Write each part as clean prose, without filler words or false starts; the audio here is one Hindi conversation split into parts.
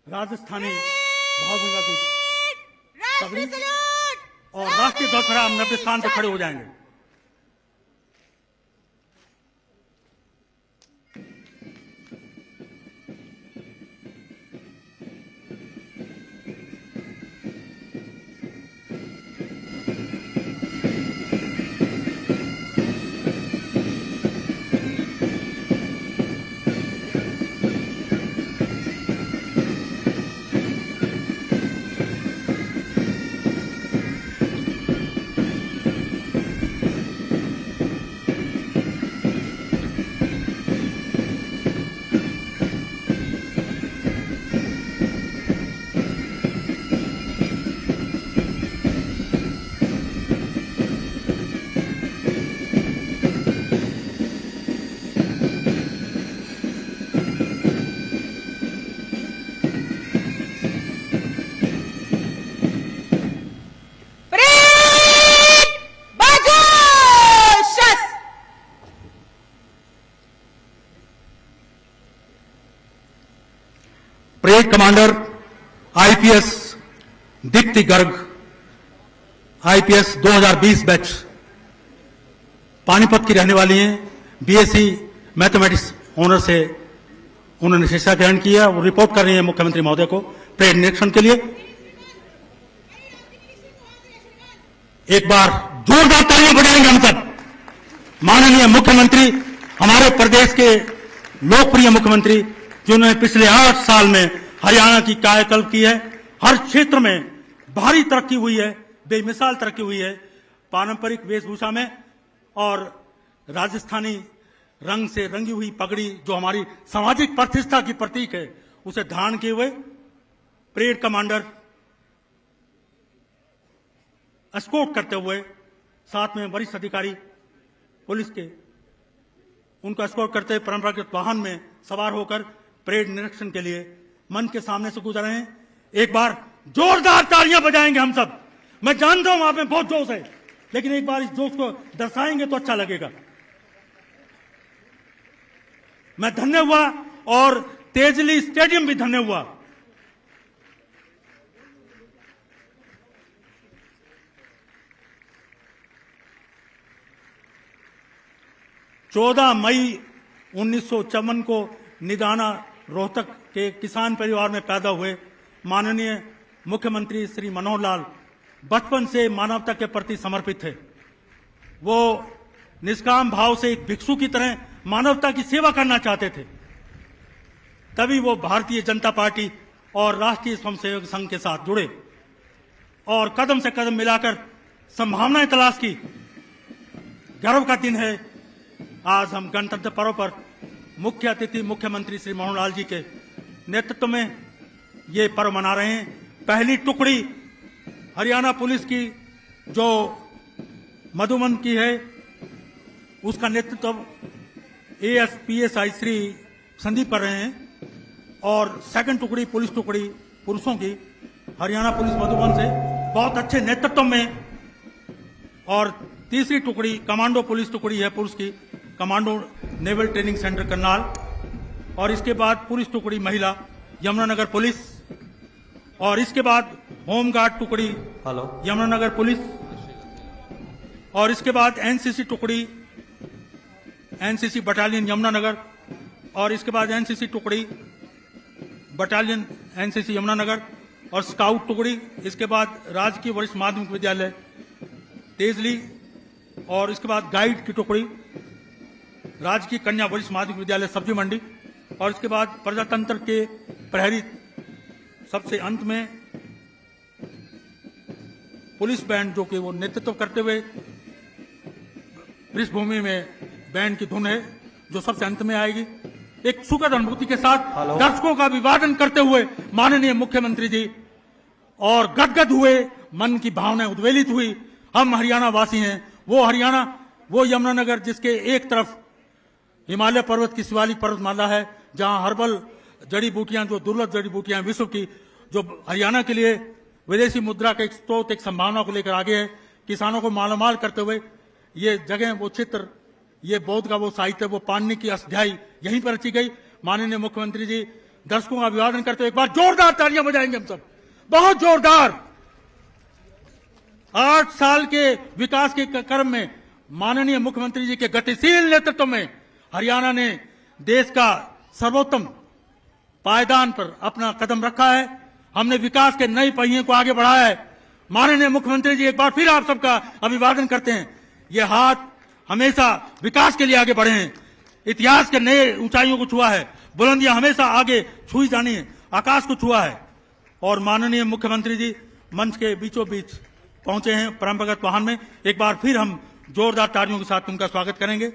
राजस्थानी भावगंगा की पगड़ी और राष्ट्रीय ध्वज फहरा हम अपने स्थान पर खड़े हो जाएंगे। Parade commander IPS Deepti Garg, IPS 2020 batch, Panipat की रहने वाली हैं। बीएससी मैथमेटिक्स ऑनर से उन्होंने शिक्षा ग्रहण किया। वो रिपोर्ट कर रही है मुख्यमंत्री महोदय को परेड निरीक्षण के लिए। एक बार जोरदार तालियां बजाएंगे हम सब। माननीय मुख्यमंत्री, हमारे प्रदेश के लोकप्रिय मुख्यमंत्री, जिन्होंने पिछले 8 साल में हरियाणा की कायाकल्प की है। हर क्षेत्र में भारी तरक्की हुई है, बेमिसाल तरक्की हुई है। पारंपरिक वेशभूषा में और राजस्थानी रंग से रंगी हुई पगड़ी, जो हमारी सामाजिक प्रतिष्ठा की प्रतीक है, उसे धारण किए हुए परेड कमांडर एस्कॉर्ट करते हुए, साथ में वरिष्ठ अधिकारी पुलिस के, उनको एस्कॉर्ट करते हुए परंपरागत वाहन में सवार होकर परेड निरीक्षण के लिए मंच के सामने से गुजर रहे हैं। एक बार जोरदार तालियां बजाएंगे हम सब। मैं जानता हूं आप में बहुत जोश है, लेकिन एक बार इस जोश को दर्शाएंगे तो अच्छा लगेगा। मैं धन्य हुआ और तेजली स्टेडियम भी धन्य हुआ। चौदह मई 1954 को निदाना रोहतक के किसान परिवार में पैदा हुए माननीय मुख्यमंत्री श्री मनोहर लाल बचपन से मानवता के प्रति समर्पित थे। वो निष्काम भाव से एक भिक्षु की तरह मानवता की सेवा करना चाहते थे। तभी वो भारतीय जनता पार्टी और राष्ट्रीय स्वयंसेवक संघ के साथ जुड़े और कदम से कदम मिलाकर संभावनाएं तलाश की। गर्व का दिन है आज हम गणतंत्र पर्व पर मुख्य अतिथि मुख्यमंत्री श्री मनोहर लाल जी के नेतृत्व में ये पर्व मना रहे हैं। पहली टुकड़ी हरियाणा पुलिस की जो मधुबन की है, उसका नेतृत्व एएसपीएसआई श्री संदीप कर रहे हैं और सेकंड टुकड़ी पुलिस टुकड़ी पुरुषों की हरियाणा पुलिस मधुबन से बहुत अच्छे नेतृत्व में, और तीसरी टुकड़ी कमांडो पुलिस टुकड़ी है पुरुष की, commando naval training centre Karnal, और इसके बाद पुलिस टुकड़ी महिला यमुनानगर पुलिस, और इसके बाद होमगार्ड टुकड़ी यमुनानगर पुलिस, और इसके बाद एनसीसी टुकड़ी एनसीसी बटालियन यमुनानगर, और इसके बाद एनसीसी टुकड़ी बटालियन एनसीसी यमुनानगर, और स्काउट टुकड़ी, इसके बाद राजकीय वरिष्ठ माध्यमिक विद्यालय तेजली, और इसके बाद गाइड की टुकड़ी राजकीय कन्या वरिष्ठ माध्यमिक विद्यालय सब्जी मंडी, और इसके बाद प्रजातंत्र के प्रहरी, सबसे अंत में पुलिस बैंड, जो कि वो नेतृत्व करते हुए पृष्ठभूमि में बैंड की धुन है जो सबसे अंत में आएगी। एक सुखद अनुभूति के साथ दर्शकों का अभिवादन करते हुए माननीय मुख्यमंत्री जी और गदगद हुए, मन की भावनाएं उद्वेलित हुई। हम हरियाणा वासी हैं, वो हरियाणा, वो यमुनानगर जिसके एक तरफ हिमालय पर्वत की शिवालिक पर्वतमाला है, जहां हर्बल जड़ी बूटियां, जो दुर्लभ जड़ी बूटियां विश्व की, जो हरियाणा के लिए विदेशी मुद्रा का एक स्रोत, एक संभावना को लेकर आगे है। किसानों को मालामाल करते हुए ये जगह, वो चित्र, ये बौद्ध का वो साहित्य, वो पाणिनि की अष्टध्यायी यहीं पर रची गई। माननीय मुख्यमंत्री जी दर्शकों का अभिवादन करते हुए एक बार जोरदार तालियां बजाएंगे हम सब, बहुत जोरदार। 8 साल के विकास के क्रम में माननीय मुख्यमंत्री जी के गतिशील नेतृत्व में हरियाणा ने देश का सर्वोत्तम पायदान पर अपना कदम रखा है। हमने विकास के नए पहिए को आगे बढ़ाया है। माननीय मुख्यमंत्री जी, एक बार फिर आप सबका अभिवादन करते हैं। ये हाथ हमेशा विकास के लिए आगे बढ़े हैं, इतिहास के नए ऊंचाइयों को छुआ है, बुलंदियां हमेशा आगे छुई जानी है, आकाश को छुआ है। और माननीय मुख्यमंत्री जी मंच के बीचों बीच पहुंचे हैं परंपरागत वाहन में। एक बार फिर हम जोरदार तालियों के साथ उनका स्वागत करेंगे।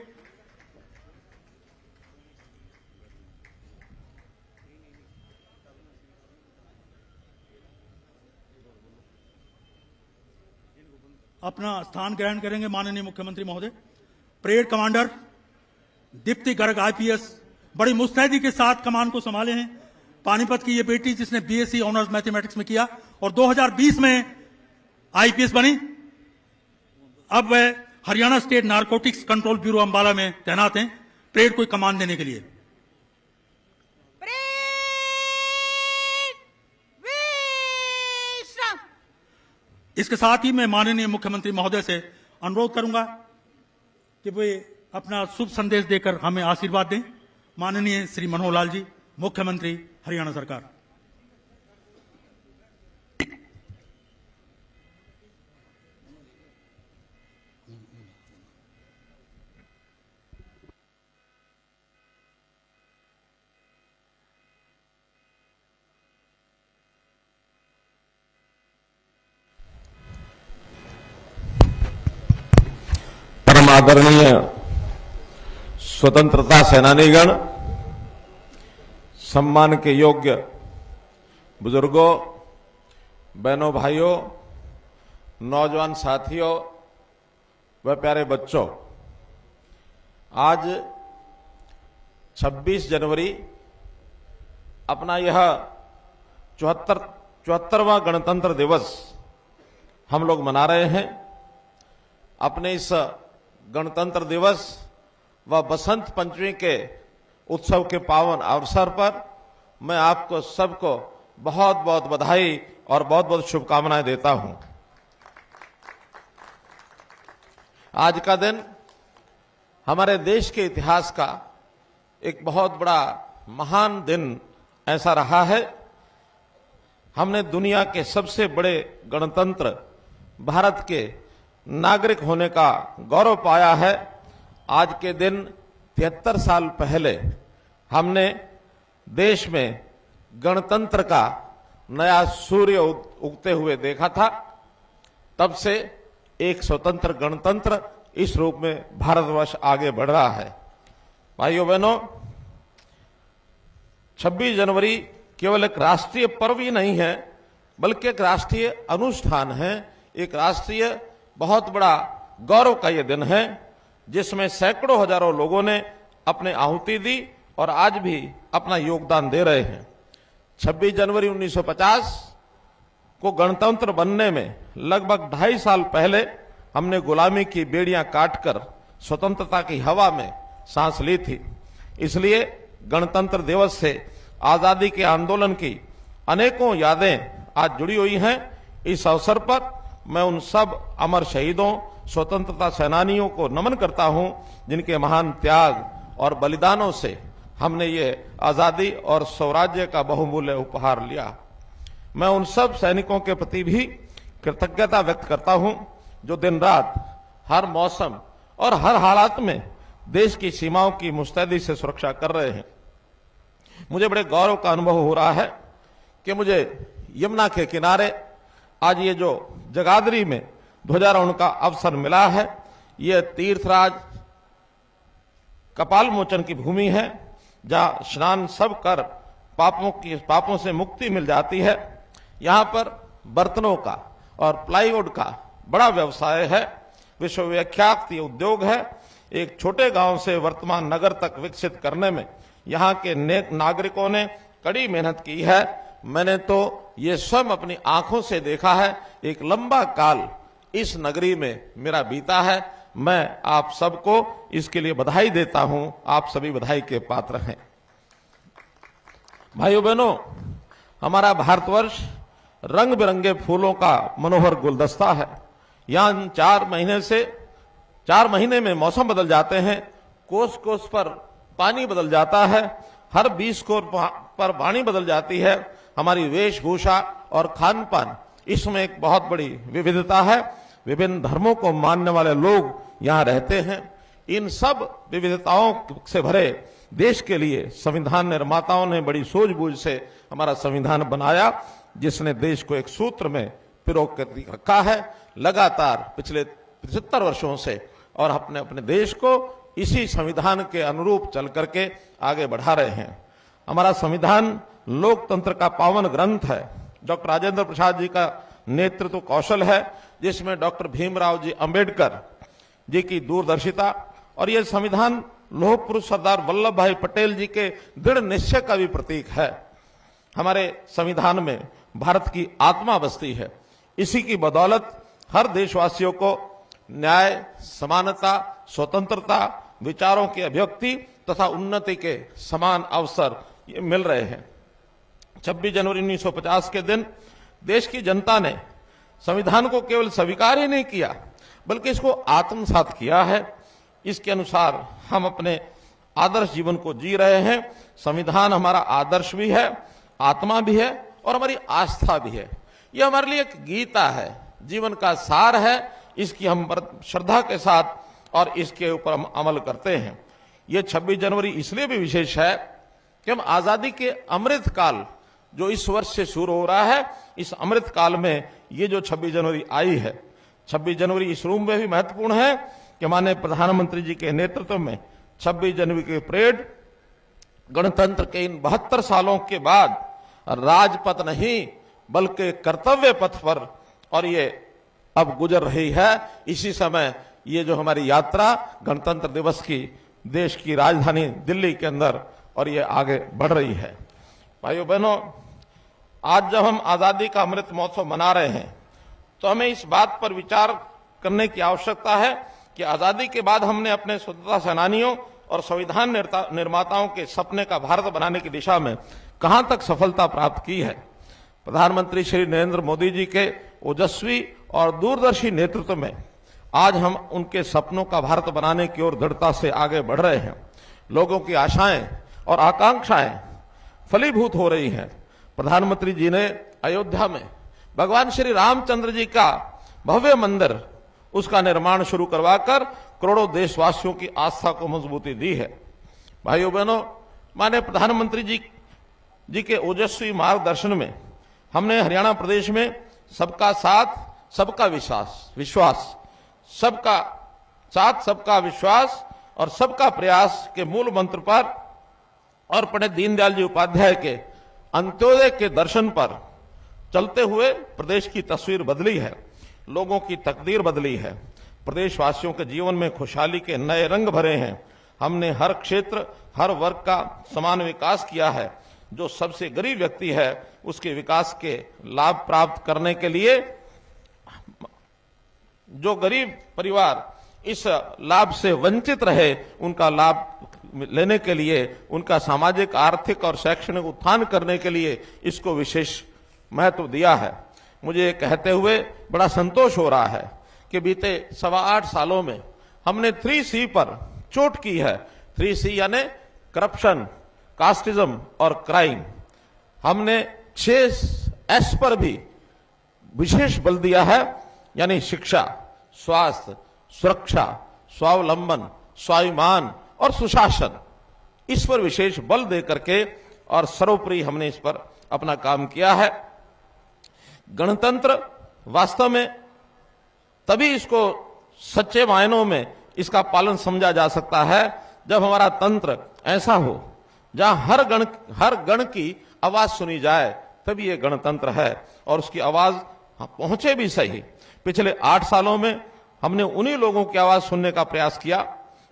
अपना स्थान ग्रहण करेंगे माननीय मुख्यमंत्री महोदय। Parade commander Deepti Garg IPS बड़ी मुस्तैदी के साथ कमान को संभाले हैं। पानीपत की ये बेटी जिसने बीएससी ऑनर्स मैथमेटिक्स में किया और 2020 में आईपीएस बनी, अब वह Haryana state narcotics control bureau Ambala में तैनात हैं परेड को कमान देने के लिए। इसके साथ ही मैं माननीय मुख्यमंत्री महोदय से अनुरोध करूंगा कि वे अपना शुभ संदेश देकर हमें आशीर्वाद दें। माननीय श्री मनोहर लाल जी, मुख्यमंत्री हरियाणा सरकार। आदरणीय स्वतंत्रता सेनानीगण, सम्मान के योग्य बुजुर्गों, बहनों, भाइयों, नौजवान साथियों व प्यारे बच्चों, आज 26 जनवरी अपना यह 74वां गणतंत्र दिवस हम लोग मना रहे हैं। अपने इस गणतंत्र दिवस व बसंत पंचमी के उत्सव के पावन अवसर पर मैं आपको सबको बहुत बहुत बधाई और बहुत बहुत शुभकामनाएं देता हूं। आज का दिन हमारे देश के इतिहास का एक बहुत बड़ा महान दिन ऐसा रहा है। हमने दुनिया के सबसे बड़े गणतंत्र भारत के नागरिक होने का गौरव पाया है। आज के दिन 73 साल पहले हमने देश में गणतंत्र का नया सूर्य उगते हुए देखा था। तब से एक स्वतंत्र गणतंत्र इस रूप में भारतवर्ष आगे बढ़ रहा है। भाइयों बहनों, 26 जनवरी केवल एक राष्ट्रीय पर्व ही नहीं है, बल्कि एक राष्ट्रीय अनुष्ठान है, एक राष्ट्रीय बहुत बड़ा गौरव का यह दिन है, जिसमें सैकड़ों हजारों लोगों ने अपने आहुति दी और आज भी अपना योगदान दे रहे हैं। 26 जनवरी 1950 को गणतंत्र बनने में लगभग 2.5 साल पहले हमने गुलामी की बेड़ियां काटकर स्वतंत्रता की हवा में सांस ली थी। इसलिए गणतंत्र दिवस से आजादी के आंदोलन की अनेकों यादें आज जुड़ी हुई हैं। इस अवसर पर मैं उन सब अमर शहीदों, स्वतंत्रता सेनानियों को नमन करता हूं, जिनके महान त्याग और बलिदानों से हमने ये आजादी और स्वराज्य का बहुमूल्य उपहार लिया। मैं उन सब सैनिकों के प्रति भी कृतज्ञता व्यक्त करता हूं, जो दिन रात हर मौसम और हर हालात में देश की सीमाओं की मुस्तैदी से सुरक्षा कर रहे हैं। मुझे बड़े गौरव का अनुभव हो रहा है कि मुझे यमुना के किनारे आज ये जो जगाधरी में ध्वजारोहण का अवसर मिला है। ये तीर्थराज कपाल मोचन की भूमि है, जहां स्नान सब कर पापों से मुक्ति मिल जाती है। यहां पर बर्तनों का और प्लाईवुड का बड़ा व्यवसाय है, विश्वविख्यात ये उद्योग है। एक छोटे गांव से वर्तमान नगर तक विकसित करने में यहां के नेक नागरिकों ने कड़ी मेहनत की है। मैंने तो ये स्वयं अपनी आंखों से देखा है। एक लंबा काल इस नगरी में मेरा बीता है। मैं आप सबको इसके लिए बधाई देता हूं। आप सभी बधाई के पात्र हैं। भाइयों बहनों, हमारा भारतवर्ष रंग बिरंगे फूलों का मनोहर गुलदस्ता है। यहाँ 4 महीने में मौसम बदल जाते हैं, कोस कोस पर पानी बदल जाता है, हर 20 कोस पर वाणी बदल जाती है। हमारी वेशभूषा और खान पान, इसमें एक बहुत बड़ी विविधता है। विभिन्न धर्मों को मानने वाले लोग यहाँ रहते हैं। इन सब विविधताओं से भरे देश के लिए संविधान निर्माताओं ने बड़ी सूझबूझ से हमारा संविधान बनाया, जिसने देश को एक सूत्र में पिरो कर रखा है लगातार पिछले 75 वर्षों से, और अपने देश को इसी संविधान के अनुरूप चल करके आगे बढ़ा रहे हैं। हमारा संविधान लोकतंत्र का पावन ग्रंथ है। डॉक्टर राजेंद्र प्रसाद जी का नेतृत्व कौशल है, जिसमें डॉक्टर भीमराव जी अंबेडकर जी की दूरदर्शिता, और यह संविधान लौह पुरुष सरदार वल्लभ भाई पटेल जी के दृढ़ निश्चय का भी प्रतीक है। हमारे संविधान में भारत की आत्मा बसती है। इसी की बदौलत हर देशवासियों को न्याय, समानता, स्वतंत्रता, विचारों की अभिव्यक्ति तथा उन्नति के समान अवसर ये मिल रहे हैं। 26 जनवरी 1950 के दिन देश की जनता ने संविधान को केवल स्वीकार ही नहीं किया, बल्कि इसको आत्मसात किया है। इसके अनुसार हम अपने आदर्श जीवन को जी रहे हैं। संविधान हमारा आदर्श भी है, आत्मा भी है और हमारी आस्था भी है। यह हमारे लिए एक गीता है, जीवन का सार है। इसकी हम श्रद्धा के साथ और इसके ऊपर हम अमल करते हैं। यह 26 जनवरी इसलिए भी विशेष है कि हम आजादी के अमृत काल जो इस वर्ष से शुरू हो रहा है, इस अमृत काल में ये जो 26 जनवरी आई है, 26 जनवरी इस रूम में भी महत्वपूर्ण है कि माननीय प्रधानमंत्री जी के नेतृत्व में 26 जनवरी की परेड गणतंत्र के इन 72 सालों के बाद राजपथ नहीं बल्कि कर्तव्य पथ पर, और ये अब गुजर रही है। इसी समय ये जो हमारी यात्रा गणतंत्र दिवस की देश की राजधानी दिल्ली के अंदर, और ये आगे बढ़ रही है। भाइयों बहनों, आज जब हम आजादी का अमृत महोत्सव मना रहे हैं, तो हमें इस बात पर विचार करने की आवश्यकता है कि आजादी के बाद हमने अपने स्वतंत्रता सेनानियों और संविधान निर्माताओं के सपने का भारत बनाने की दिशा में कहां तक सफलता प्राप्त की है। प्रधानमंत्री श्री नरेंद्र मोदी जी के ओजस्वी और दूरदर्शी नेतृत्व में आज हम उनके सपनों का भारत बनाने की ओर दृढ़ता से आगे बढ़ रहे हैं। लोगों की आशाएं और आकांक्षाएं फलीभूत हो रही हैं। प्रधानमंत्री जी ने अयोध्या में भगवान श्री रामचंद्र जी का भव्य मंदिर, उसका निर्माण शुरू करवाकर करोड़ों देशवासियों की आस्था को मजबूती दी है। भाइयों बहनों, माननीय प्रधानमंत्री जी के ओजस्वी मार्गदर्शन में हमने हरियाणा प्रदेश में सबका साथ सबका विश्वास, सबका साथ सबका विश्वास और सबका प्रयास के मूल मंत्र पर और पंडित दीनदयाल जी उपाध्याय के अंत्योदय के दर्शन पर चलते हुए प्रदेश की तस्वीर बदली है, लोगों की तकदीर बदली है, प्रदेशवासियों के जीवन में खुशहाली के नए रंग भरे हैं। हमने हर क्षेत्र, हर वर्ग का समान विकास किया है। जो सबसे गरीब व्यक्ति है, उसके विकास के लाभ प्राप्त करने के लिए, जो गरीब परिवार इस लाभ से वंचित रहे, उनका लाभ लेने के लिए, उनका सामाजिक, आर्थिक और शैक्षणिक उत्थान करने के लिए इसको विशेष महत्व दिया है। मुझे ये कहते हुए बड़ा संतोष हो रहा है कि बीते 8.25 सालों में हमने 3C पर चोट की है। 3C यानी करप्शन, कास्टिज्म और क्राइम। हमने 6S पर भी विशेष बल दिया है, यानी शिक्षा, स्वास्थ्य, सुरक्षा, स्वावलंबन, स्वाभिमान और सुशासन। इस पर विशेष बल दे करके और सर्वोपरि हमने इस पर अपना काम किया है। गणतंत्र वास्तव में तभी इसको सच्चे मायनों में इसका पालन समझा जा सकता है जब हमारा तंत्र ऐसा हो जहां हर गण की आवाज सुनी जाए, तभी ये गणतंत्र है और उसकी आवाज पहुंचे भी सही। पिछले 8 सालों में हमने उन्हीं लोगों की आवाज सुनने का प्रयास किया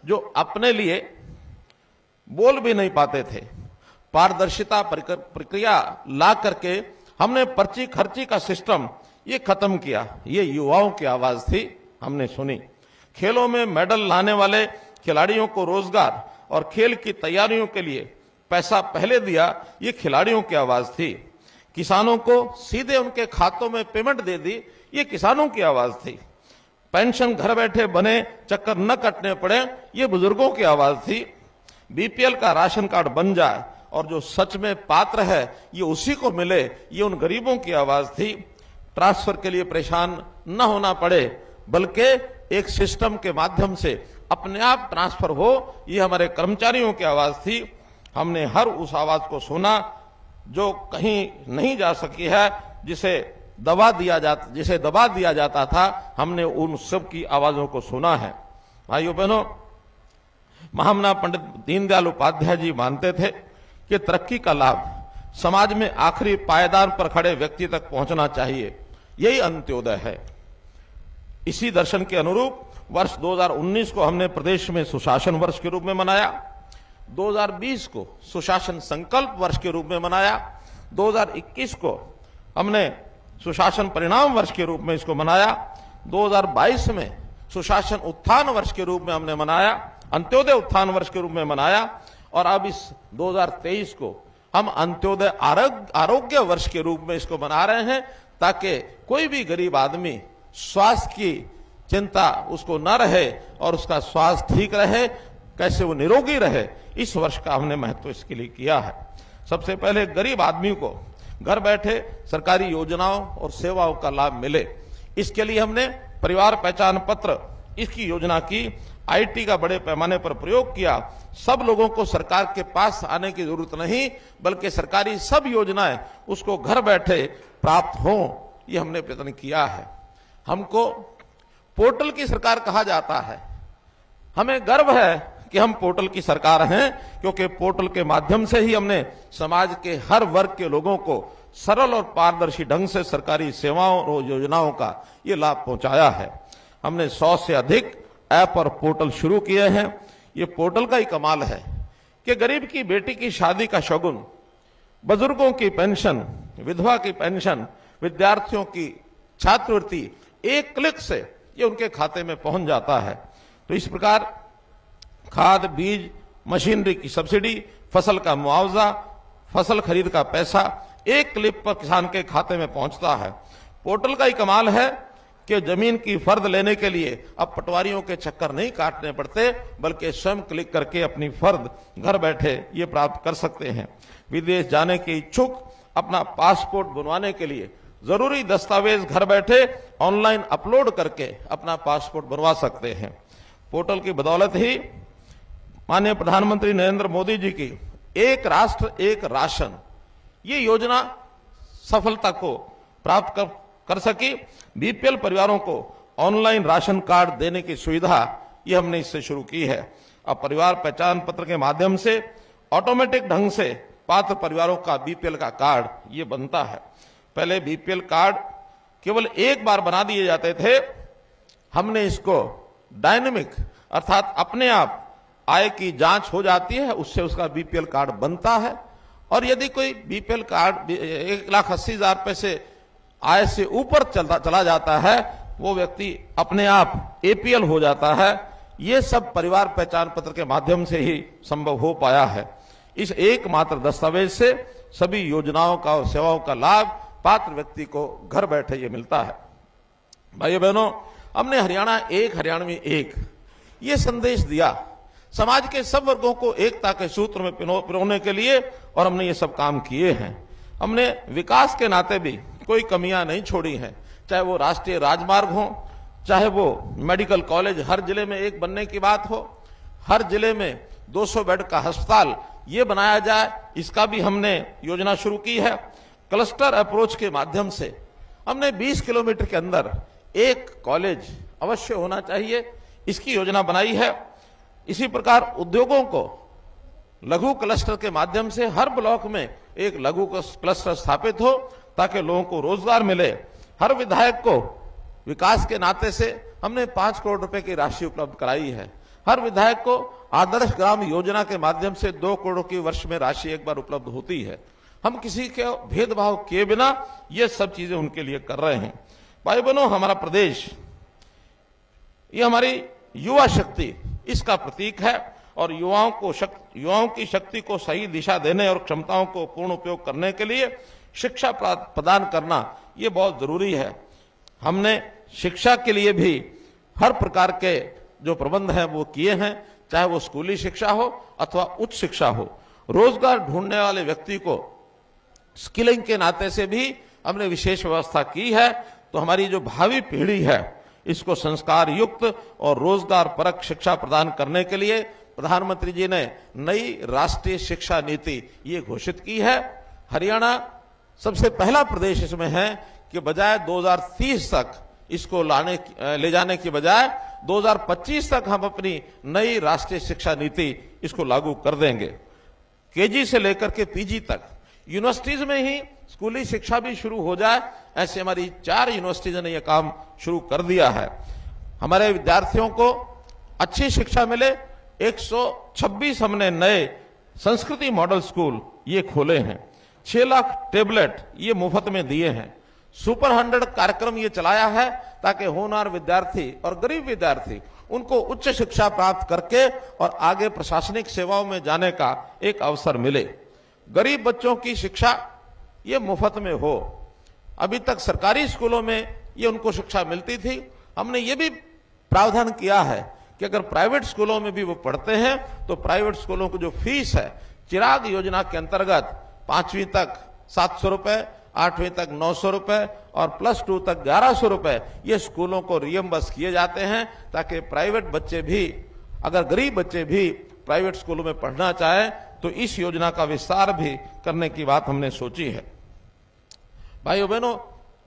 जो अपने लिए बोल भी नहीं पाते थे। पारदर्शिता प्रक्रिया ला करके हमने पर्ची खर्ची का सिस्टम ये खत्म किया। ये युवाओं की आवाज थी, हमने सुनी। खेलों में मेडल लाने वाले खिलाड़ियों को रोजगार और खेल की तैयारियों के लिए पैसा पहले दिया, ये खिलाड़ियों की आवाज थी। किसानों को सीधे उनके खातों में पेमेंट दे दी, ये किसानों की आवाज थी। पेंशन घर बैठे बने, चक्कर न कटने पड़े, ये बुजुर्गों की आवाज थी। बीपीएल का राशन कार्ड बन जाए और जो सच में पात्र है ये उसी को मिले, ये उन गरीबों की आवाज थी। ट्रांसफर के लिए परेशान न होना पड़े, बल्कि एक सिस्टम के माध्यम से अपने आप ट्रांसफर हो, ये हमारे कर्मचारियों की आवाज थी। हमने हर उस आवाज को सुना जो कहीं नहीं जा सकी है, जिसे दबा दिया जाता था, हमने उन सब की आवाजों को सुना है। भाइयों बहनों, महामना पंडित दीनदयाल उपाध्याय जी मानते थे कि तरक्की का लाभ समाज में आखिरी पायदान पर खड़े व्यक्ति तक पहुंचना चाहिए, यही अंत्योदय है। इसी दर्शन के अनुरूप वर्ष 2019 को हमने प्रदेश में सुशासन वर्ष के रूप में मनाया, 2020 को सुशासन संकल्प वर्ष के रूप में मनाया, 2021 को हमने सुशासन परिणाम वर्ष के रूप में इसको मनाया, 2022 में सुशासन उत्थान वर्ष के रूप में हमने मनाया, अंत्योदय उत्थान वर्ष के रूप में मनाया, और अब इस 2023 को हम अंत्योदय आरोग्य वर्ष के रूप में इसको मना रहे हैं, ताकि कोई भी गरीब आदमी स्वास्थ्य की चिंता उसको न रहे और उसका स्वास्थ्य ठीक रहे, कैसे वो निरोगी रहे, इस वर्ष का हमने महत्व इसके लिए किया है। सबसे पहले गरीब आदमी को घर बैठे सरकारी योजनाओं और सेवाओं का लाभ मिले, इसके लिए हमने परिवार पहचान पत्र इसकी योजना की, आईटी का बड़े पैमाने पर प्रयोग किया। सब लोगों को सरकार के पास आने की जरूरत नहीं, बल्कि सरकारी सब योजनाएं उसको घर बैठे प्राप्त हों, ये हमने प्रयत्न किया है। हमको पोर्टल की सरकार कहा जाता है, हमें गर्व है कि हम पोर्टल की सरकार हैं, क्योंकि पोर्टल के माध्यम से ही हमने समाज के हर वर्ग के लोगों को सरल और पारदर्शी ढंग से सरकारी सेवाओं और योजनाओं का ये लाभ पहुंचाया है। हमने 100 से अधिक ऐप और पोर्टल शुरू किए हैं। ये पोर्टल का ही कमाल है कि गरीब की बेटी की शादी का शगुन, बुजुर्गों की पेंशन, विधवा की पेंशन, विद्यार्थियों की छात्रवृत्ति, एक क्लिक से ये उनके खाते में पहुंच जाता है। तो इस प्रकार खाद, बीज, मशीनरी की सब्सिडी, फसल का मुआवजा, फसल खरीद का पैसा एक क्लिक पर किसान के खाते में पहुंचता है। पोर्टल का ही कमाल है कि जमीन की फर्द लेने के लिए अब पटवारियों के चक्कर नहीं काटने पड़ते, बल्कि स्वयं क्लिक करके अपनी फर्द घर बैठे ये प्राप्त कर सकते हैं। विदेश जाने के इच्छुक अपना पासपोर्ट बनवाने के लिए जरूरी दस्तावेज घर बैठे ऑनलाइन अपलोड करके अपना पासपोर्ट बनवा सकते हैं। पोर्टल की बदौलत ही माननीय प्रधानमंत्री नरेंद्र मोदी जी की एक राष्ट्र एक राशन ये योजना सफलता को प्राप्त कर सकी। बीपीएल परिवारों को ऑनलाइन राशन कार्ड देने की सुविधा ये हमने इससे शुरू की है। अब परिवार पहचान पत्र के माध्यम से ऑटोमेटिक ढंग से पात्र परिवारों का बीपीएल का कार्ड ये बनता है। पहले बीपीएल कार्ड केवल एक बार बना दिए जाते थे, हमने इसको डायनेमिक अर्थात अपने आप आय की जांच हो जाती है, उससे उसका बीपीएल कार्ड बनता है। और यदि कोई बीपीएल कार्ड 1,80,000 रुपए से आय से ऊपर चला जाता है, वो व्यक्ति अपने आप एपीएल हो जाता है। ये सब परिवार पहचान पत्र के माध्यम से ही संभव हो पाया है। इस एकमात्र दस्तावेज से सभी योजनाओं का और सेवाओं का लाभ पात्र व्यक्ति को घर बैठे ये मिलता है। भाइयों बहनों, हमने हरियाणा एक हरियाणवी एक ये संदेश दिया समाज के सब वर्गों को एकता के सूत्र में पिरोने के लिए, और हमने ये सब काम किए हैं। हमने विकास के नाते भी कोई कमियां नहीं छोड़ी हैं, चाहे वो राष्ट्रीय राजमार्ग हो, चाहे वो मेडिकल कॉलेज हर जिले में एक बनने की बात हो, हर जिले में 200 बेड का अस्पताल ये बनाया जाए, इसका भी हमने योजना शुरू की है। क्लस्टर अप्रोच के माध्यम से हमने 20 किलोमीटर के अंदर एक कॉलेज अवश्य होना चाहिए, इसकी योजना बनाई है। इसी प्रकार उद्योगों को लघु क्लस्टर के माध्यम से हर ब्लॉक में एक लघु क्लस्टर स्थापित हो, ताकि लोगों को रोजगार मिले। हर विधायक को विकास के नाते से हमने 5 करोड़ रुपए की राशि उपलब्ध कराई है। हर विधायक को आदर्श ग्राम योजना के माध्यम से 2 करोड़ की वर्ष में राशि एक बार उपलब्ध होती है। हम किसी के भेदभाव किए बिना ये सब चीजें उनके लिए कर रहे हैं। भाई बहनों, हमारा प्रदेश ये हमारी युवा शक्ति इसका प्रतीक है। और युवाओं की शक्ति को सही दिशा देने और क्षमताओं को पूर्ण उपयोग करने के लिए शिक्षा प्रदान करना ये बहुत जरूरी है। हमने शिक्षा के लिए भी हर प्रकार के जो प्रबंध हैं वो किए हैं, चाहे वो स्कूली शिक्षा हो अथवा उच्च शिक्षा हो। रोजगार ढूंढने वाले व्यक्ति को स्किलिंग के नाते से भी हमने विशेष व्यवस्था की है। तो हमारी जो भावी पीढ़ी है इसको संस्कार युक्त और रोजगार परक शिक्षा प्रदान करने के लिए प्रधानमंत्री जी ने नई राष्ट्रीय शिक्षा नीति ये घोषित की है। हरियाणा सबसे पहला प्रदेश इसमें है कि बजाय 2030 तक इसको ले जाने की बजाय 2025 तक हम अपनी नई राष्ट्रीय शिक्षा नीति इसको लागू कर देंगे। केजी से लेकर के पीजी तक यूनिवर्सिटीज में ही स्कूली शिक्षा भी शुरू हो जाए, ऐसे हमारी 4 यूनिवर्सिटीज ने यह काम शुरू कर दिया है। हमारे विद्यार्थियों को अच्छी शिक्षा मिले, 126 हमने नए संस्कृति मॉडल स्कूल ये खोले हैं। 6 लाख टेबलेट ये मुफ्त में दिए हैं। सुपर 100 कार्यक्रम ये चलाया है ताकि होनहार विद्यार्थी और गरीब विद्यार्थी उनको उच्च शिक्षा प्राप्त करके और आगे प्रशासनिक सेवाओं में जाने का एक अवसर मिले। गरीब बच्चों की शिक्षा ये मुफ्त में हो। अभी तक सरकारी स्कूलों में ये उनको शिक्षा मिलती थी। हमने ये भी प्रावधान किया है कि अगर प्राइवेट स्कूलों में भी वो पढ़ते हैं तो प्राइवेट स्कूलों की जो फीस है चिराग योजना के अंतर्गत 5वीं तक 700 रुपए, 8वीं तक 900 रुपए और +2 तक 1100 रुपए ये स्कूलों को रियम्बर्स किए जाते हैं, ताकि प्राइवेट बच्चे भी, अगर गरीब बच्चे भी प्राइवेट स्कूलों में पढ़ना चाहें तो इस योजना का विस्तार भी करने की बात हमने सोची है। भाइयों बहनों,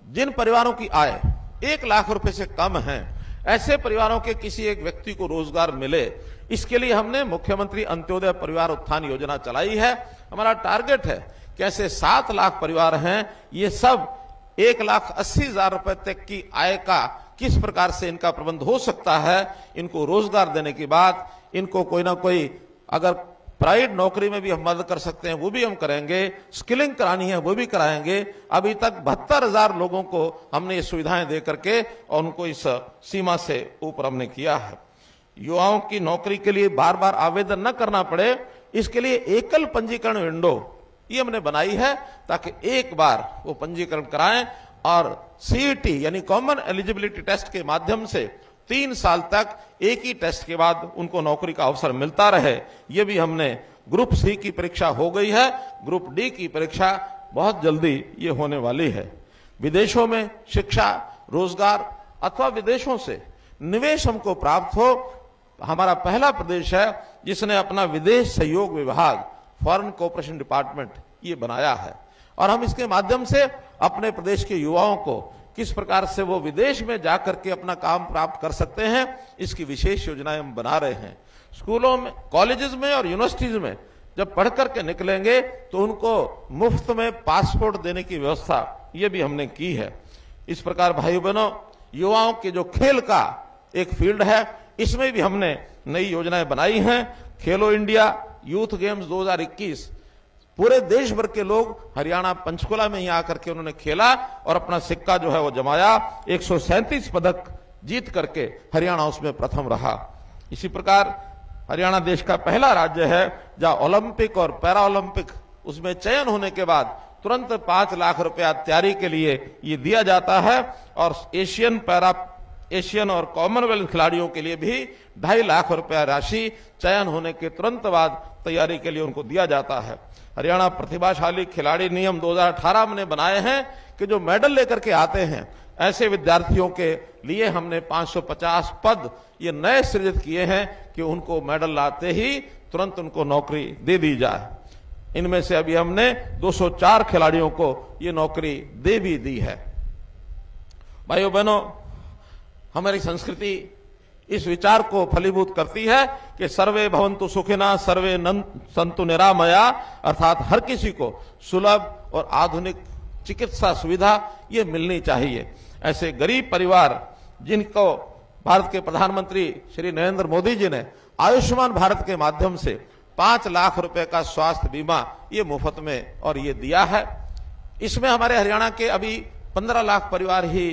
जिन परिवारों की आय 1 लाख रुपए से कम है, ऐसे परिवारों के किसी एक व्यक्ति को रोजगार मिले, इसके लिए हमने मुख्यमंत्री अंत्योदय परिवार उत्थान योजना चलाई है। हमारा टारगेट है कि ऐसे 7 लाख परिवार हैं, ये सब 1,80,000 रुपए तक की आय का किस प्रकार से इनका प्रबंध हो सकता है। इनको रोजगार देने के बाद इनको कोई ना कोई, अगर प्राइवेट नौकरी में भी हम मदद कर सकते हैं वो भी हम करेंगे, स्किलिंग करानी है वो भी कराएंगे। अभी तक 72,000 लोगों को हमने ये सुविधाएं दे करके और उनको इस सीमा से ऊपर हमने किया है। युवाओं की नौकरी के लिए बार बार आवेदन न करना पड़े, इसके लिए एकल पंजीकरण विंडो ये हमने बनाई है, ताकि एक बार वो पंजीकरण कराएं और सीईटी यानी कॉमन एलिजिबिलिटी टेस्ट के माध्यम से 3 साल तक एक ही टेस्ट के बाद उनको नौकरी का अवसर मिलता रहे। ये भी हमने, ग्रुप सी की परीक्षा हो गई है, ग्रुप डी की परीक्षा बहुत जल्दी ये होने वाली है। विदेशों में शिक्षा, रोजगार अथवा विदेशों से निवेश हमको प्राप्त हो, हमारा पहला प्रदेश है जिसने अपना विदेश सहयोग विभाग, फॉरेन कोऑपरेशन डिपार्टमेंट ये बनाया है। और हम इसके माध्यम से अपने प्रदेश के युवाओं को किस प्रकार से वो विदेश में जाकर के अपना काम प्राप्त कर सकते हैं, इसकी विशेष योजनाएं हम बना रहे हैं। स्कूलों में, कॉलेजेस में और यूनिवर्सिटीज में जब पढ़ करके निकलेंगे तो उनको मुफ्त में पासपोर्ट देने की व्यवस्था ये भी हमने की है। इस प्रकार भाइयों बहनों, युवाओं के जो खेल का एक फील्ड है, इसमें भी हमने नई योजनाएं बनाई हैं। खेलो इंडिया यूथ गेम्स 2021 पूरे देश भर के लोग हरियाणा पंचकुला में ही आकर के उन्होंने खेला और अपना सिक्का जो है वो जमाया। 137 पदक जीत करके हरियाणा उसमें प्रथम रहा। इसी प्रकार हरियाणा देश का पहला राज्य है जहां ओलंपिक और पैरा ओलंपिक उसमें चयन होने के बाद तुरंत 5 लाख रुपया तैयारी के लिए ये दिया जाता है। और एशियन और कॉमनवेल्थ खिलाड़ियों के लिए भी 2.5 लाख रुपया राशि चयन होने के तुरंत बाद तैयारी के लिए उनको दिया जाता है। हरियाणा प्रतिभाशाली खिलाड़ी नियम 2018 हमने बनाए हैं कि जो मेडल लेकर के आते हैं ऐसे विद्यार्थियों के लिए हमने 550 पद ये नए सृजित किए हैं कि उनको मेडल लाते ही तुरंत उनको नौकरी दे दी जाए। इनमें से अभी हमने 204 खिलाड़ियों को ये नौकरी दे भी दी है। भाइयों बहनों, हमारी संस्कृति इस विचार को फलीभूत करती है कि सर्वे भवन्तु सुखिनः सर्वे सन्तु निरामया, अर्थात हर किसी को सुलभ और आधुनिक चिकित्सा सुविधा ये मिलनी चाहिए। ऐसे गरीब परिवार जिनको भारत के प्रधानमंत्री श्री नरेंद्र मोदी जी ने आयुष्मान भारत के माध्यम से 5 लाख रुपए का स्वास्थ्य बीमा ये मुफ्त में और ये दिया है। इसमें हमारे हरियाणा के अभी 15 लाख परिवार ही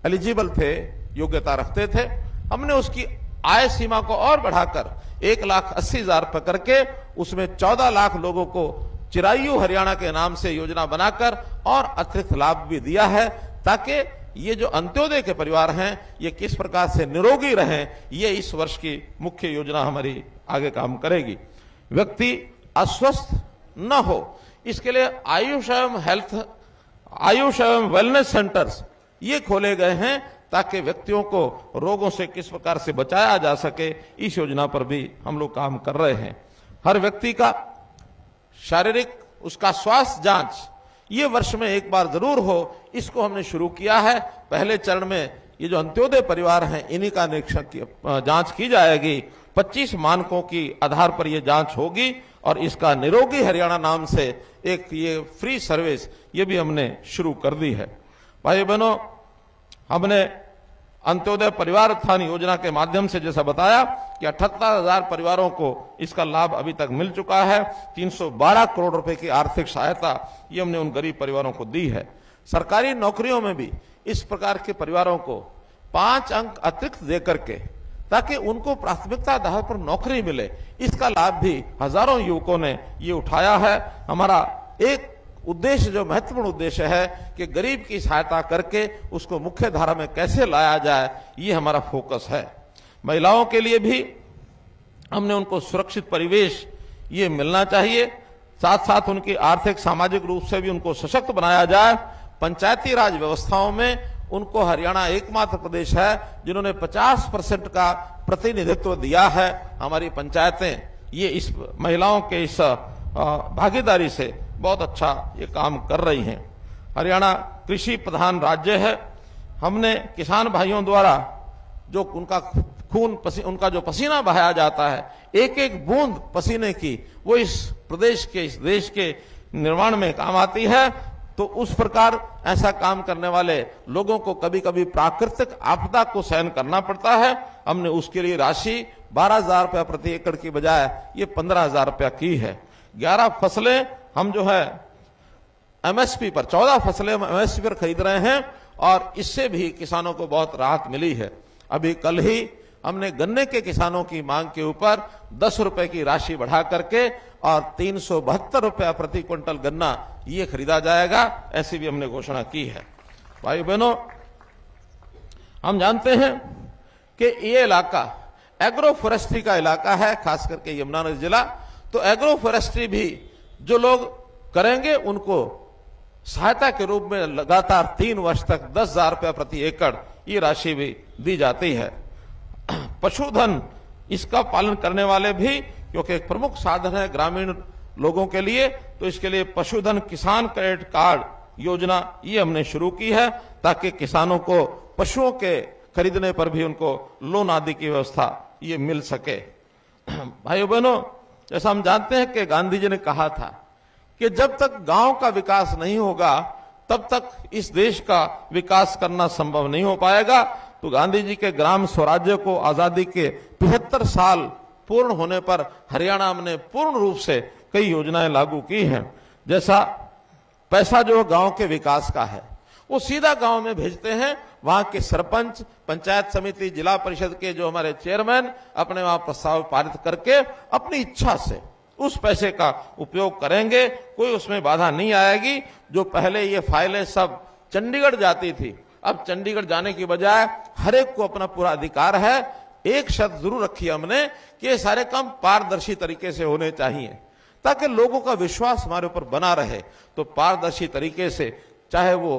एलिजिबल थे, योग्यता रखते थे। हमने उसकी आय सीमा को और बढ़ाकर 1,80,000 रुपए करके उसमें 14 लाख लोगों को चिरायु हरियाणा के नाम से योजना बनाकर और अतिरिक्त लाभ भी दिया है, ताकि ये जो अंत्योदय के परिवार हैं ये किस प्रकार से निरोगी रहें, ये इस वर्ष की मुख्य योजना हमारी आगे काम करेगी। व्यक्ति अस्वस्थ न हो, इसके लिए आयुष एवं वेलनेस सेंटर्स ये खोले गए हैं, ताकि व्यक्तियों को रोगों से किस प्रकार से बचाया जा सके। इस योजना पर भी हम लोग काम कर रहे हैं। हर व्यक्ति का शारीरिक उसका स्वास्थ्य जांच ये वर्ष में एक बार जरूर हो, इसको हमने शुरू किया है। पहले चरण में ये जो अंत्योदय परिवार हैं इन्हीं का निरीक्षण जांच की जाएगी। 25 मानकों की आधार पर ये जांच होगी और इसका निरोगी हरियाणा नाम से एक ये फ्री सर्विस ये भी हमने शुरू कर दी है। भाई बहनों, हमने अंत्योदय परिवार उत्थान योजना के माध्यम से जैसा बताया कि 78,000 परिवारों को इसका लाभ अभी तक मिल चुका है। 312 करोड़ रुपए की आर्थिक सहायता ये हमने उन गरीब परिवारों को दी है। सरकारी नौकरियों में भी इस प्रकार के परिवारों को 5 अंक अतिरिक्त देकर के, ताकि उनको प्राथमिकता आधार पर नौकरी मिले, इसका लाभ भी हजारों युवकों ने ये उठाया है। हमारा एक उद्देश्य, जो महत्वपूर्ण उद्देश्य है कि गरीब की सहायता करके उसको मुख्य धारा में कैसे लाया जाए, ये हमारा फोकस है। महिलाओं के लिए भी हमने उनको सुरक्षित परिवेश ये मिलना चाहिए, साथ साथ उनकी आर्थिक सामाजिक रूप से भी उनको सशक्त बनाया जाए। पंचायती राज व्यवस्थाओं में उनको हरियाणा एकमात्र प्रदेश है जिन्होंने 50% का प्रतिनिधित्व दिया है। हमारी पंचायतें ये इस महिलाओं के इस भागीदारी से बहुत अच्छा ये काम कर रही हैं। हरियाणा कृषि प्रधान राज्य है। हमने किसान भाइयों द्वारा जो उनका उनका जो पसीना बहाया जाता है, एक एक बूंद पसीने की, वो इस प्रदेश के, इस देश के निर्माण में काम आती है। तो उस प्रकार ऐसा काम करने वाले लोगों को कभी कभी प्राकृतिक आपदा को सहन करना पड़ता है। हमने उसके लिए राशि 12,000 रुपया प्रति एकड़ की बजाय ये 15,000 रुपया की है। 11 फसलें हम जो है एमएसपी पर, 14 फसलें हम एमएसपी पर खरीद रहे हैं और इससे भी किसानों को बहुत राहत मिली है। अभी कल ही हमने गन्ने के किसानों की मांग के ऊपर 10 रुपए की राशि बढ़ा करके और 372 रुपया प्रति क्विंटल गन्ना ये खरीदा जाएगा, ऐसी भी हमने घोषणा की है। भाई बहनों, हम जानते हैं कि ये इलाका एग्रो फॉरेस्ट्री का इलाका है, खास करके यमुनानगर जिला। तो एग्रो फॉरेस्ट्री भी जो लोग करेंगे उनको सहायता के रूप में लगातार 3 वर्ष तक 10,000 रुपया प्रति एकड़ ये राशि भी दी जाती है। पशुधन इसका पालन करने वाले भी, क्योंकि एक प्रमुख साधन है ग्रामीण लोगों के लिए, तो इसके लिए पशुधन किसान क्रेडिट कार्ड योजना ये हमने शुरू की है, ताकि किसानों को पशुओं के खरीदने पर भी उनको लोन आदि की व्यवस्था ये मिल सके। भाइयों बहनों, जैसा हम जानते हैं कि गांधी जी ने कहा था कि जब तक गांव का विकास नहीं होगा तब तक इस देश का विकास करना संभव नहीं हो पाएगा। तो गांधी जी के ग्राम स्वराज्य को आजादी के 75 साल पूर्ण होने पर हरियाणा ने पूर्ण रूप से कई योजनाएं लागू की हैं। जैसा पैसा जो गांव के विकास का है वो सीधा गांव में भेजते हैं। वहां के सरपंच, पंचायत समिति, जिला परिषद के जो हमारे चेयरमैन अपने वहां प्रस्ताव पारित करके अपनी इच्छा से उस पैसे का उपयोग करेंगे, कोई उसमें बाधा नहीं आएगी। जो पहले ये फाइलें सब चंडीगढ़ जाती थी, अब चंडीगढ़ जाने की बजाय हर एक को अपना पूरा अधिकार है। एक शर्त जरूर रखी हमने कि ये सारे काम पारदर्शी तरीके से होने चाहिए, ताकि लोगों का विश्वास हमारे ऊपर बना रहे। तो पारदर्शी तरीके से, चाहे वो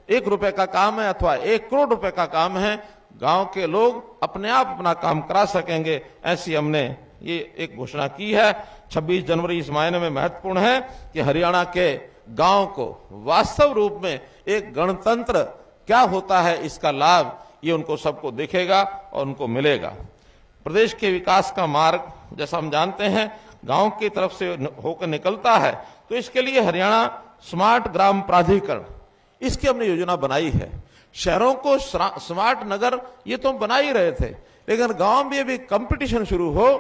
1 रुपए का काम है अथवा 1 करोड़ रुपए का काम है, गांव के लोग अपने आप अपना काम करा सकेंगे, ऐसी हमने ये एक घोषणा की है। 26 जनवरी इस मायने में महत्वपूर्ण है कि हरियाणा के गांव को वास्तव रूप में एक गणतंत्र क्या होता है इसका लाभ ये उनको सबको दिखेगा और उनको मिलेगा। प्रदेश के विकास का मार्ग जैसा हम जानते हैं गांव की तरफ से होकर निकलता है, तो इसके लिए हरियाणा स्मार्ट ग्राम प्राधिकरण इसकी हमने योजना बनाई है। शहरों को स्मार्ट नगर ये तो हम बना ही रहे थे, लेकिन गांव में भी कंपटीशन शुरू हो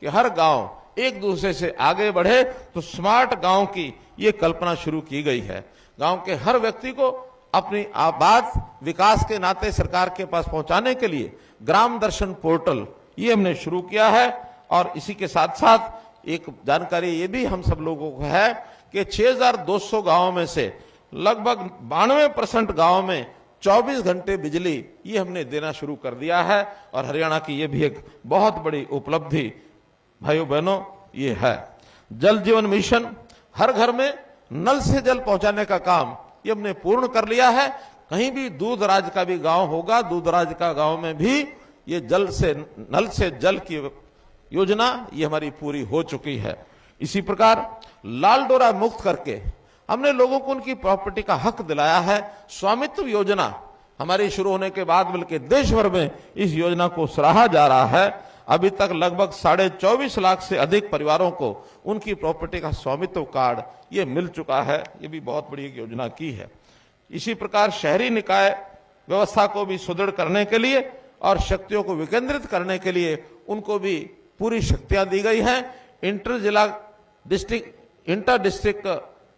कि हर गांव एक दूसरे से आगे बढ़े। तो स्मार्ट गांव की ये कल्पना शुरू की गई है। गांव के हर व्यक्ति को अपनी बात विकास के नाते सरकार के पास पहुंचाने के लिए ग्राम दर्शन पोर्टल ये हमने शुरू किया है। और इसी के साथ साथ एक जानकारी ये भी हम सब लोगों को है कि 6200 गांवों में से लगभग 92% गांवों में 24 घंटे बिजली ये हमने देना शुरू कर दिया है। और हरियाणा की ये भी एक बहुत बड़ी उपलब्धि भाइयों बहनों ये है। जल जीवन मिशन, हर घर में नल से जल पहुंचाने का काम ये हमने पूर्ण कर लिया है। कहीं भी दूर दराज का भी गांव होगा, दूर दराज का गांव में भी ये नल से जल की योजना ये हमारी पूरी हो चुकी है। इसी प्रकार लाल डोरा मुक्त करके हमने लोगों को उनकी प्रॉपर्टी का हक दिलाया है। स्वामित्व योजना हमारी शुरू होने के बाद बल्कि देश भर में इस योजना को सराहा जा रहा है। अभी तक लगभग 24.5 लाख से अधिक परिवारों को उनकी प्रॉपर्टी का स्वामित्व कार्ड ये मिल चुका है। ये भी बहुत बड़ी एक योजना की है। इसी प्रकार शहरी निकाय व्यवस्था को भी सुदृढ़ करने के लिए और शक्तियों को विकेंद्रित करने के लिए उनको भी पूरी शक्तियां दी गई हैं। इंटर डिस्ट्रिक्ट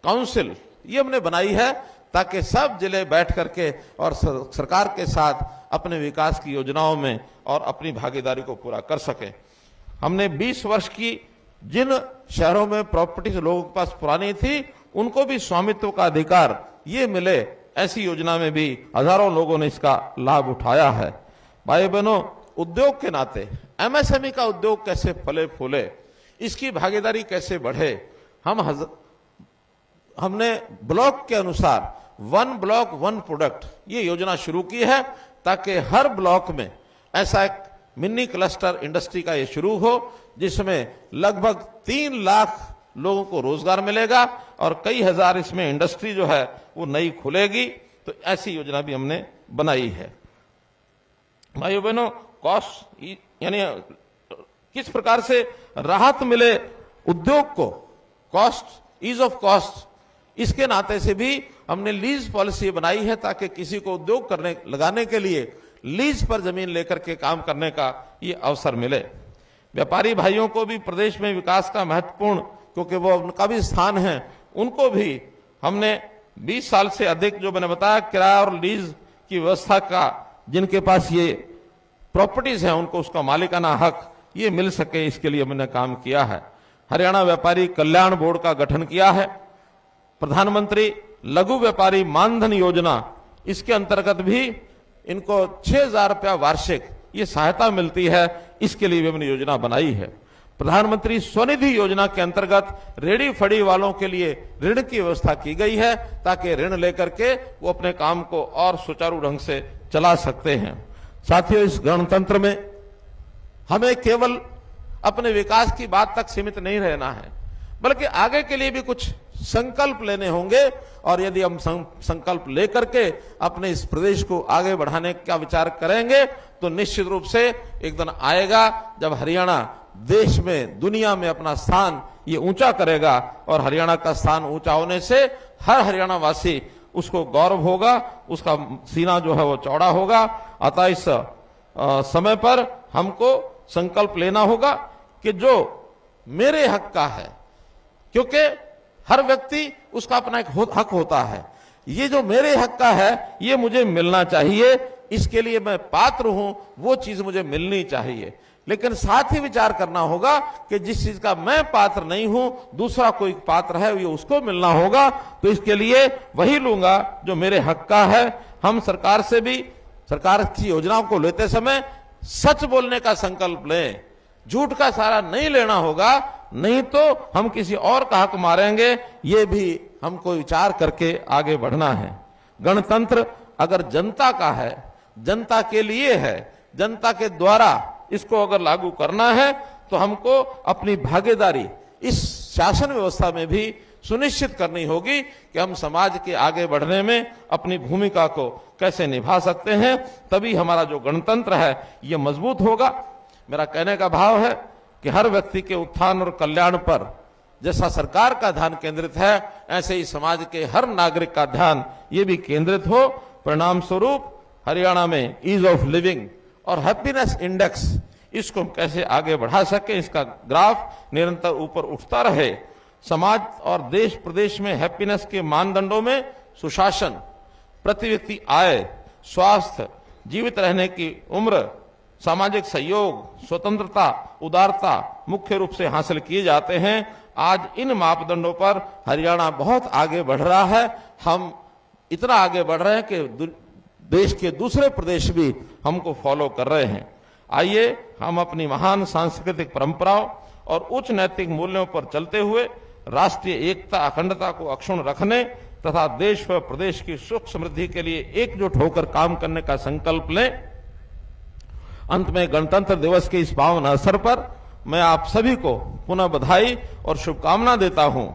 काउंसिल ये हमने बनाई है ताकि सब जिले बैठ करके और सरकार के साथ अपने विकास की योजनाओं में और अपनी भागीदारी को पूरा कर सकें। हमने 20 वर्ष की जिन शहरों में प्रॉपर्टी लोगों के पास पुरानी थी उनको भी स्वामित्व का अधिकार ये मिले, ऐसी योजना में भी हजारों लोगों ने इसका लाभ उठाया है। भाई बहनों, उद्योग के नाते एमएसएमई का उद्योग कैसे फले फूले, इसकी भागीदारी कैसे बढ़े, हमने ब्लॉक के अनुसार 1 ब्लॉक 1 प्रोडक्ट ये योजना शुरू की है ताकि हर ब्लॉक में ऐसा एक मिनी क्लस्टर इंडस्ट्री का ये शुरू हो जिसमें लगभग 3 लाख लोगों को रोजगार मिलेगा और कई हजार इसमें इंडस्ट्री जो है वो नई खुलेगी। तो ऐसी योजना भी हमने बनाई है। भाइयों बहनों, कॉस्ट यानी किस प्रकार से राहत मिले उद्योग को, कॉस्ट, ईज ऑफ कॉस्ट, इसके नाते से भी हमने लीज पॉलिसी बनाई है ताकि किसी को उद्योग लगाने के लिए लीज पर जमीन लेकर के काम करने का ये अवसर मिले। व्यापारी भाइयों को भी प्रदेश में विकास का महत्वपूर्ण, क्योंकि वो उनका भी स्थान है, उनको भी हमने 20 साल से अधिक जो मैंने बताया किराया और लीज की व्यवस्था का, जिनके पास ये प्रॉपर्टीज हैं उनको उसका मालिकाना हक ये मिल सके, इसके लिए हमने काम किया है। हरियाणा व्यापारी कल्याण बोर्ड का गठन किया है। प्रधानमंत्री लघु व्यापारी मानधन योजना, इसके अंतर्गत भी इनको 6,000 रुपया वार्षिक ये सहायता मिलती है, इसके लिए भी हमने योजना बनाई है। प्रधानमंत्री स्वनिधि योजना के अंतर्गत रेडी फड़ी वालों के लिए ऋण की व्यवस्था की गई है ताकि ऋण लेकर के वो अपने काम को और सुचारू ढंग से चला सकते हैं। साथियों, इस गणतंत्र में हमें केवल अपने विकास की बात तक सीमित नहीं रहना है, बल्कि आगे के लिए भी कुछ संकल्प लेने होंगे। और यदि हम संकल्प लेकर के अपने इस प्रदेश को आगे बढ़ाने का विचार करेंगे तो निश्चित रूप से एक दिन आएगा जब हरियाणा देश में, दुनिया में अपना स्थान ये ऊंचा करेगा। और हरियाणा का स्थान ऊंचा होने से हर हरियाणा वासी उसको गौरव होगा, उसका सीना जो है वो चौड़ा होगा। अतः इस समय पर हमको संकल्प लेना होगा कि जो मेरे हक का है, क्योंकि हर व्यक्ति उसका अपना एक हक होता है, ये जो मेरे हक का है ये मुझे मिलना चाहिए, इसके लिए मैं पात्र हूं, वो चीज मुझे मिलनी चाहिए। लेकिन साथ ही विचार करना होगा कि जिस चीज का मैं पात्र नहीं हूं, दूसरा कोई पात्र है, ये उसको मिलना होगा। तो इसके लिए वही लूंगा जो मेरे हक का है। हम सरकार से भी, सरकार की योजनाओं को लेते समय सच बोलने का संकल्प लें, झूठ का सहारा नहीं लेना होगा, नहीं तो हम किसी और का हक मारेंगे। ये भी हमको विचार करके आगे बढ़ना है। गणतंत्र अगर जनता का है, जनता के लिए है, जनता के द्वारा इसको अगर लागू करना है तो हमको अपनी भागीदारी इस शासन व्यवस्था में भी सुनिश्चित करनी होगी कि हम समाज के आगे बढ़ने में अपनी भूमिका को कैसे निभा सकते हैं। तभी हमारा जो गणतंत्र है ये मजबूत होगा। मेरा कहने का भाव है कि हर व्यक्ति के उत्थान और कल्याण पर जैसा सरकार का ध्यान केंद्रित है, ऐसे ही समाज के हर नागरिक का ध्यान ये भी केंद्रित हो। परिणाम स्वरूप हरियाणा में ईज ऑफ लिविंग और हैप्पीनेस इंडेक्स, इसको हम कैसे आगे बढ़ा सके, इसका ग्राफ निरंतर ऊपर उठता रहे। समाज और देश प्रदेश में हैप्पीनेस के मानदंडों में सुशासन, प्रति व्यक्ति आय, स्वास्थ्य, जीवित रहने की उम्र, सामाजिक सहयोग, स्वतंत्रता, उदारता मुख्य रूप से हासिल किए जाते हैं। आज इन मापदंडों पर हरियाणा बहुत आगे बढ़ रहा है। हम इतना आगे बढ़ रहे हैं कि देश के दूसरे प्रदेश भी हमको फॉलो कर रहे हैं। आइए हम अपनी महान सांस्कृतिक परंपराओं और उच्च नैतिक मूल्यों पर चलते हुए राष्ट्रीय एकता, अखंडता को अक्षुण्ण रखने तथा देश व प्रदेश की सुख समृद्धि के लिए एकजुट होकर काम करने का संकल्प लें। अंत में गणतंत्र दिवस के इस पावन अवसर पर मैं आप सभी को पुनः बधाई और शुभकामना देता हूं।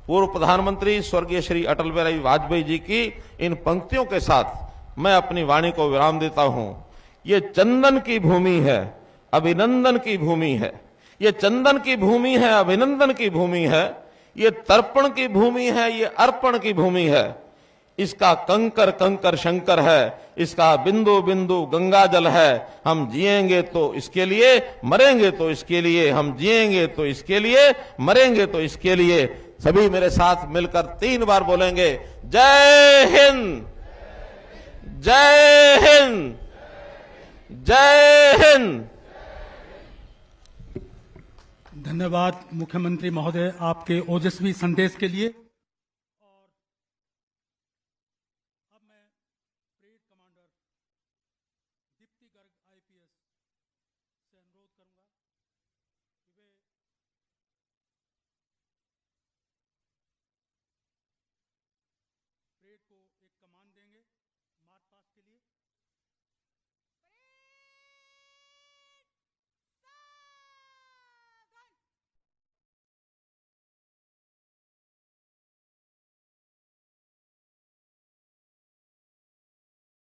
पूर्व प्रधानमंत्री स्वर्गीय श्री अटल बिहारी वाजपेयी जी की इन पंक्तियों के साथ मैं अपनी वाणी को विराम देता हूं। ये चंदन की भूमि है, अभिनंदन की भूमि है। ये चंदन की भूमि है, अभिनंदन की भूमि है। ये तर्पण की भूमि है, ये अर्पण की भूमि है। इसका कंकर कंकर शंकर है, इसका बिंदु बिंदु गंगा जल है। हम जिएंगे तो इसके लिए, मरेंगे तो इसके लिए। हम जिएंगे तो इसके लिए, मरेंगे तो इसके लिए। सभी मेरे साथ मिलकर 3 बार बोलेंगे, जय हिंद, जय हिंद, जय हिंद। धन्यवाद मुख्यमंत्री महोदय आपके ओजस्वी संदेश के लिए। और अब मैं parade commander Deepti Garg IPS से अनुरोध करूंगा कि वे परेड को एक कमान देंगे मार्च पास्ट के लिए।